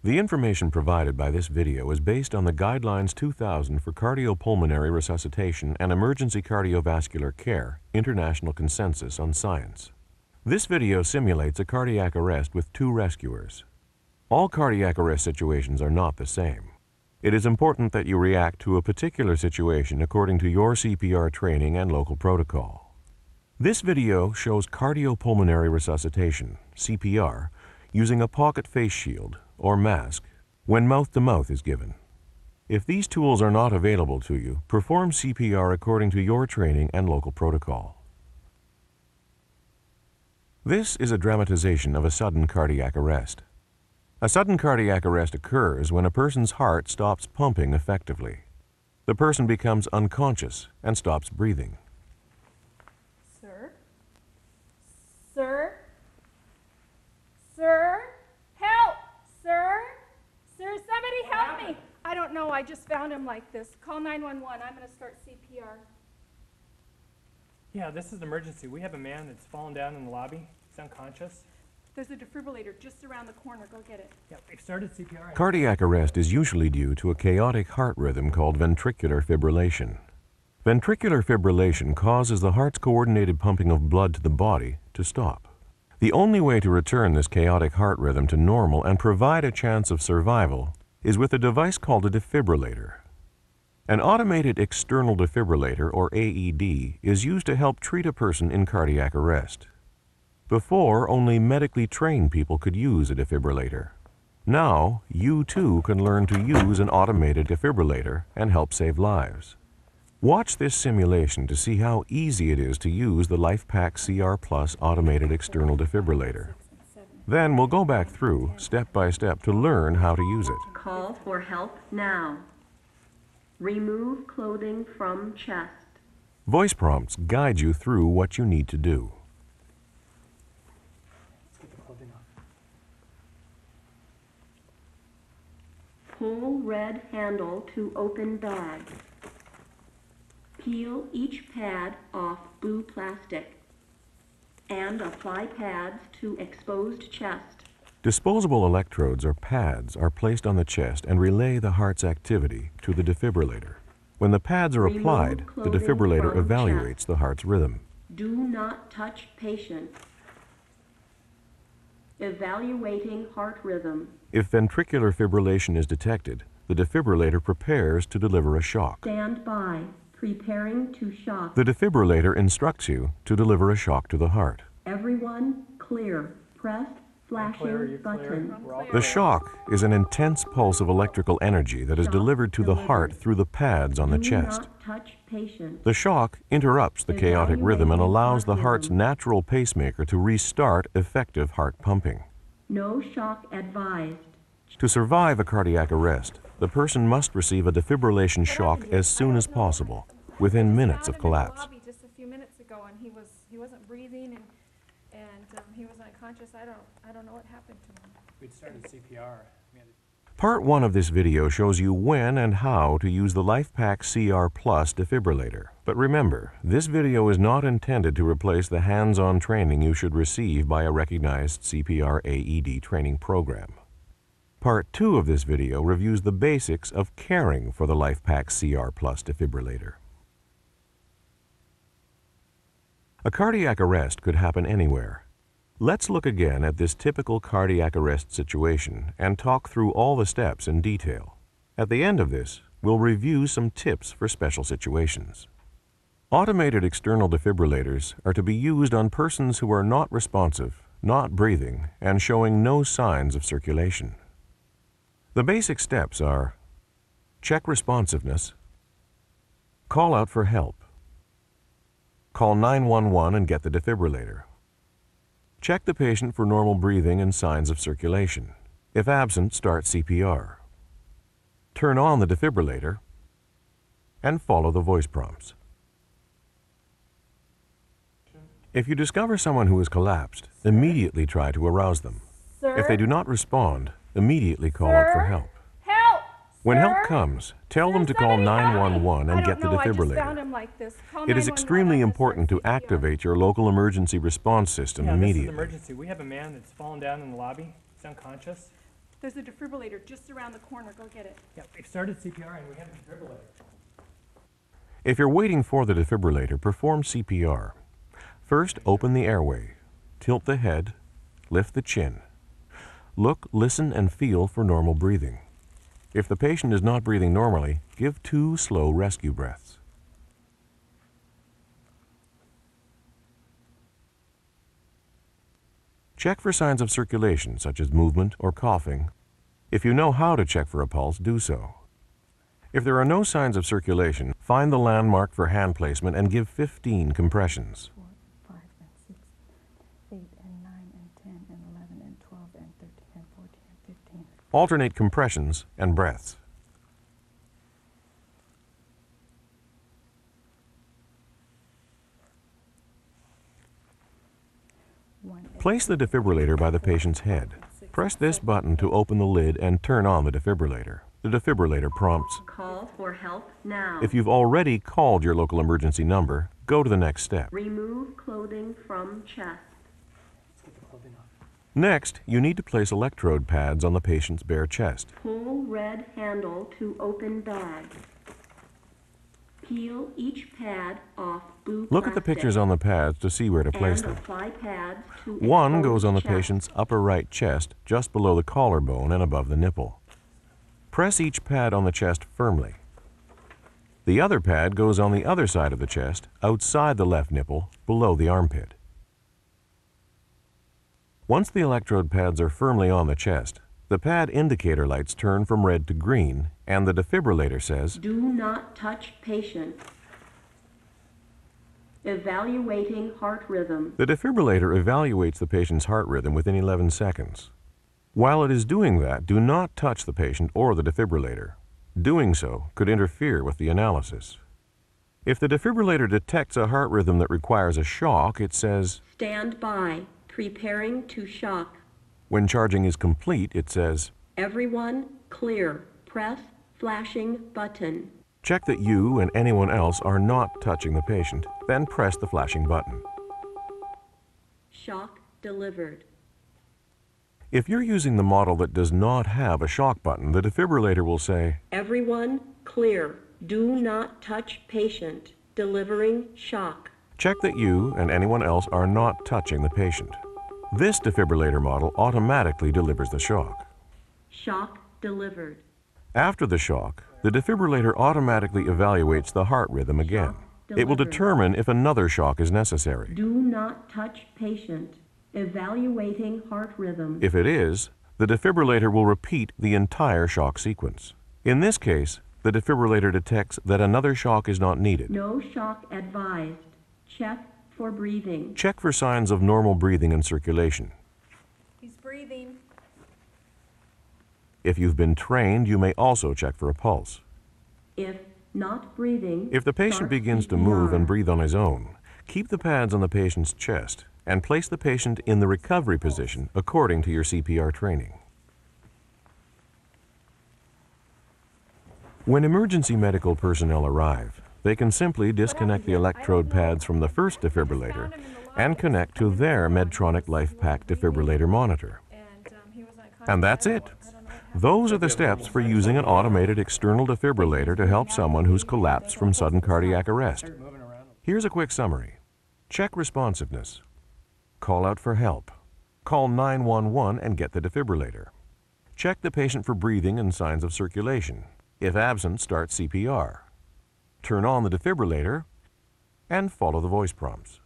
The information provided by this video is based on the Guidelines 2000 for Cardiopulmonary Resuscitation and Emergency Cardiovascular Care, International Consensus on Science. This video simulates a cardiac arrest with 2 rescuers. All cardiac arrest situations are not the same. It is important that you react to a particular situation according to your CPR training and local protocol. This video shows cardiopulmonary resuscitation, CPR, using a pocket face shield or mask when mouth-to-mouth is given. If these tools are not available to you, perform CPR according to your training and local protocol. This is a dramatization of a sudden cardiac arrest. A sudden cardiac arrest occurs when a person's heart stops pumping effectively. The person becomes unconscious and stops breathing. Sir? Sir? Sir? Help! Sir? Sir, somebody help me! I don't know, I just found him like this. Call 911, I'm going to start CPR. Yeah, this is an emergency. We have a man that's fallen down in the lobby. He's unconscious. There's a defibrillator just around the corner. Go get it. Yeah, we've started CPR. Cardiac arrest is usually due to a chaotic heart rhythm called ventricular fibrillation. Ventricular fibrillation causes the heart's coordinated pumping of blood to the body to stop. The only way to return this chaotic heart rhythm to normal and provide a chance of survival is with a device called a defibrillator. An automated external defibrillator, or AED, is used to help treat a person in cardiac arrest. Before, only medically trained people could use a defibrillator. Now, you too can learn to use an automated defibrillator and help save lives. Watch this simulation to see how easy it is to use the LifePak CR Plus automated external defibrillator. Then we'll go back through, step by step, to learn how to use it. Call for help now. Remove clothing from chest. Voice prompts guide you through what you need to do. Let's get the clothing off. Pull red handle to open bag. Peel each pad off blue plastic and apply pads to exposed chest. Disposable electrodes or pads are placed on the chest and relay the heart's activity to the defibrillator. When the pads are applied, the defibrillator evaluates the heart's rhythm. Do not touch patient. Evaluating heart rhythm. If ventricular fibrillation is detected, the defibrillator prepares to deliver a shock. Stand by. Preparing to shock. The defibrillator instructs you to deliver a shock to the heart. Everyone clear. Press flashing button. The shock is an intense pulse of electrical energy that is delivered to the heart through the pads on the chest. Do not touch patient. The shock interrupts the chaotic rhythm and allows the heart's natural pacemaker to restart effective heart pumping. No shock advised. To survive a cardiac arrest, the person must receive a defibrillation shock as soon as possible, within minutes of collapse. Just a few minutes ago, and he wasn't breathing, and he was unconscious. I don't know what happened to him. We'd started CPR. Part 1 of this video shows you when and how to use the LifePak CR Plus defibrillator. But remember, this video is not intended to replace the hands-on training you should receive by a recognized CPR AED training program. Part 2 of this video reviews the basics of caring for the LifePak CR Plus defibrillator. A cardiac arrest could happen anywhere. Let's look again at this typical cardiac arrest situation and talk through all the steps in detail. At the end of this, we'll review some tips for special situations. Automated external defibrillators are to be used on persons who are not responsive, not breathing, and showing no signs of circulation. The basic steps are: check responsiveness, call out for help, call 911 and get the defibrillator, check the patient for normal breathing and signs of circulation. If absent, start CPR, turn on the defibrillator, and follow the voice prompts. If you discover someone who has collapsed, immediately try to arouse them. Sir? If they do not respond, immediately call out for help. Help! When Sir? help comes, tell them to call 911 and get the defibrillator. It is extremely important to activate your local emergency response system Yeah, this is an immediately. emergency. We have a man that's fallen down in the lobby. He's unconscious. There's a defibrillator just around the corner. Go get it. Yeah, we've started CPR and we have a defibrillator. If you're waiting for the defibrillator, perform CPR. First, open the airway. Tilt the head. Lift the chin. Look, listen, and feel for normal breathing. If the patient is not breathing normally, give 2 slow rescue breaths. Check for signs of circulation, such as movement or coughing. If you know how to check for a pulse, do so. If there are no signs of circulation, find the landmark for hand placement and give 15 compressions. 4, 5, and 6, 8, and 9, and 10, and 11, and 12, and 13, and 14, and 15. Alternate compressions and breaths. Place the defibrillator by the patient's head. Press this button to open the lid and turn on the defibrillator. The defibrillator prompts. Call for help now. If you've already called your local emergency number, go to the next step. Remove clothing from chest. Let's get the clothing off. Next, you need to place electrode pads on the patient's bare chest. Pull red handle to open bag. Peel each pad off blue Look at the pictures on the pads to see where to place and them. apply pads to One exposed goes on the chest. patient's upper right chest, just below the collarbone and above the nipple. Press each pad on the chest firmly. The other pad goes on the other side of the chest, outside the left nipple, below the armpit. Once the electrode pads are firmly on the chest, the pad indicator lights turn from red to green, and the defibrillator says, Do not touch patient. Evaluating heart rhythm. The defibrillator evaluates the patient's heart rhythm within 11 seconds. While it is doing that, do not touch the patient or the defibrillator. Doing so could interfere with the analysis. If the defibrillator detects a heart rhythm that requires a shock, it says, Stand by. Preparing to shock. when charging is complete, it says, Everyone clear. Press flashing button. check that you and anyone else are not touching the patient, then press the flashing button. Shock delivered. If you're using the model that does not have a shock button, the defibrillator will say, Everyone clear. Do not touch patient. Delivering shock. check that you and anyone else are not touching the patient. This defibrillator model automatically delivers the shock. Shock delivered. After the shock, the defibrillator automatically evaluates the heart rhythm again. It will delivered. determine if another shock is necessary. Do not touch patient. Evaluating heart rhythm. If it is, the defibrillator will repeat the entire shock sequence. In this case, the defibrillator detects that another shock is not needed. No shock advised. Check for breathing. Check for signs of normal breathing and circulation. He's breathing. If you've been trained, you may also check for a pulse. If not breathing, If the patient start begins to move CPR. and breathe on his own, keep the pads on the patient's chest and place the patient in the recovery position according to your CPR training. When emergency medical personnel arrive, they can simply disconnect the electrode pads from the first defibrillator and connect to their Medtronic LifePak defibrillator monitor. He was unconscious. And that's it. Those are the steps for using an automated external defibrillator to help someone who's collapsed from sudden cardiac arrest. Start moving around. Here's a quick summary. Check responsiveness. Call out for help. Call 911 and get the defibrillator. Check the patient for breathing and signs of circulation. If absent, start CPR. Turn on the defibrillator and follow the voice prompts.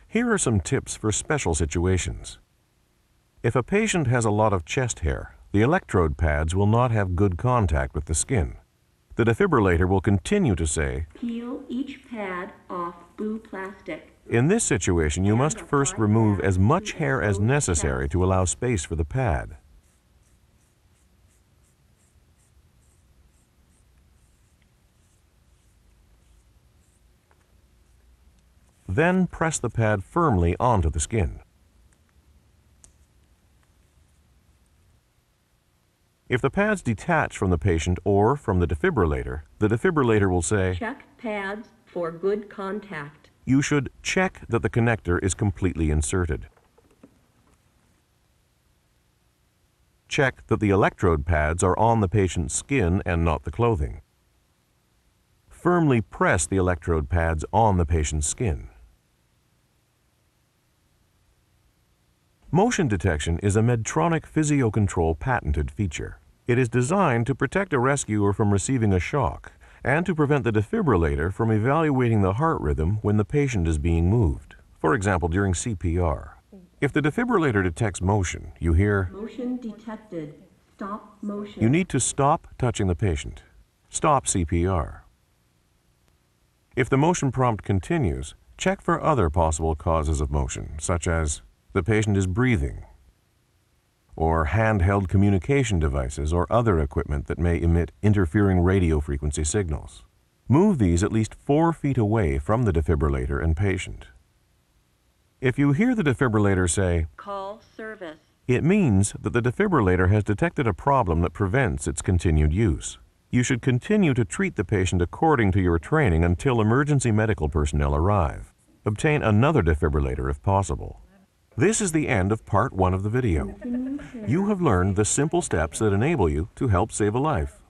Here are some tips for special situations. If a patient has a lot of chest hair, the electrode pads will not have good contact with the skin. The defibrillator will continue to say, Peel each pad off blue plastic. in this situation, you must first remove as much hair as necessary to allow space for the pad. Then press the pad firmly onto the skin. If the pads detach from the patient or from the defibrillator will say, Check pads for good contact. you should check that the connector is completely inserted. Check that the electrode pads are on the patient's skin and not the clothing. Firmly press the electrode pads on the patient's skin. Motion detection is a Medtronic Physio-Control patented feature. It is designed to protect a rescuer from receiving a shock and to prevent the defibrillator from evaluating the heart rhythm when the patient is being moved, for example during CPR. If the defibrillator detects motion, you hear, Motion detected. Stop motion. you need to stop touching the patient. Stop CPR. If the motion prompt continues, check for other possible causes of motion, such as the patient is breathing, or handheld communication devices or other equipment that may emit interfering radio frequency signals. Move these at least 4 feet away from the defibrillator and patient. If you hear the defibrillator say, Call service. it means that the defibrillator has detected a problem that prevents its continued use. You should continue to treat the patient according to your training until emergency medical personnel arrive. Obtain another defibrillator if possible. This is the end of part 1 of the video. You have learned the simple steps that enable you to help save a life.